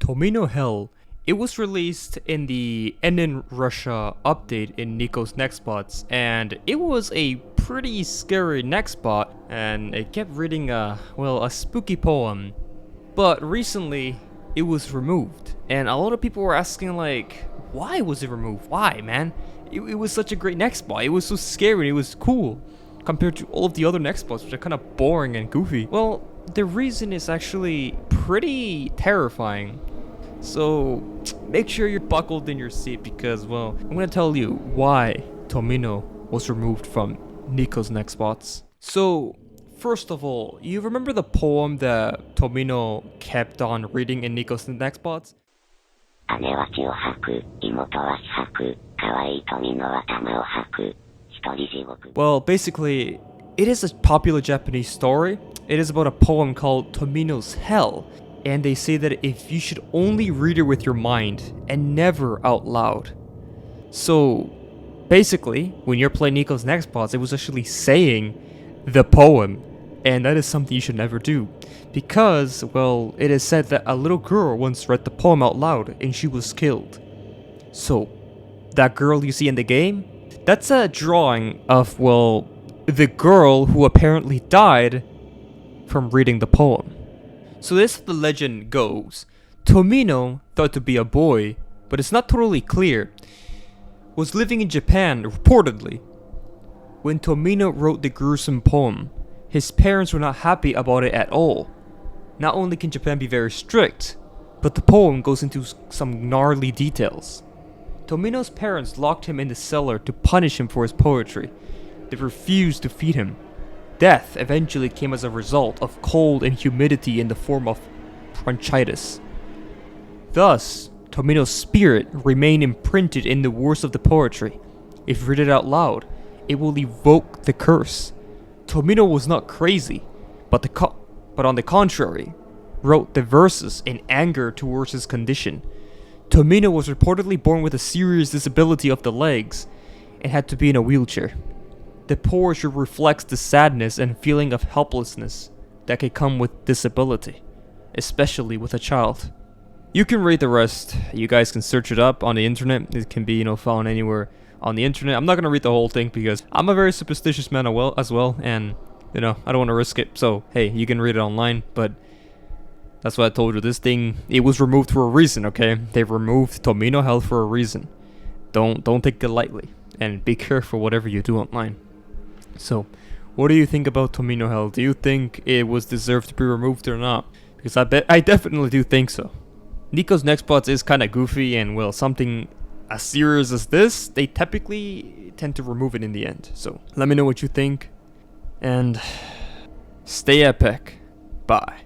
Tomino Hell. It was released in the in Russia update in Nico's Nextbots, and it was a pretty scary Nextbot, and it kept reading a spooky poem. But recently, it was removed, and a lot of people were asking like, why was it removed? Why, man? It was such a great Nextbot. It was so scary. It was cool compared to all of the other Nextbots, which are kind of boring and goofy. Well, the reason is actually pretty terrifying. So make sure you're buckled in your seat because, well, I'm gonna tell you why Tomino was removed from Nico's Nextbots. So, first of all, you remember the poem that Tomino kept on reading in Nico's Nextbots? Well, basically, it is a popular Japanese story. It is about a poem called Tomino's Hell. And they say that if you should only read it with your mind and never out loud. So, basically, when you're playing Nico's Nextbots, it was actually saying the poem. And that is something you should never do. Because, well, it is said that a little girl once read the poem out loud and she was killed. So, that girl you see in the game, that's a drawing of, well, the girl who apparently died from reading the poem. So this the legend goes. Tomino, thought to be a boy, but it's not totally clear, was living in Japan, reportedly. When Tomino wrote the gruesome poem, his parents were not happy about it at all. Not only can Japan be very strict, but the poem goes into some gnarly details. Tomino's parents locked him in the cellar to punish him for his poetry. They refused to feed him. Death eventually came as a result of cold and humidity in the form of bronchitis. Thus, Tomino's spirit remained imprinted in the words of the poetry. If read it out loud, it will evoke the curse. Tomino was not crazy, but on the contrary, wrote the verses in anger towards his condition. Tomino was reportedly born with a serious disability of the legs and had to be in a wheelchair. The poetry reflects the sadness and feeling of helplessness that can come with disability, especially with a child. You can read the rest. You guys can search it up on the internet. It can be, found anywhere on the internet. I'm not gonna read the whole thing because I'm a very superstitious man as well, and I don't want to risk it. So hey, you can read it online, but that's what I told you. This thing, it was removed for a reason. Okay, they removed Tomino Hell for a reason. Don't take it lightly, and be careful whatever you do online. So, what do you think about Tomino Hell? Do you think it was deserved to be removed or not? Because I definitely do think so. Nico's Nextbots is kind of goofy, and well, something as serious as this, they typically tend to remove it in the end. So, let me know what you think, and stay epic. Bye.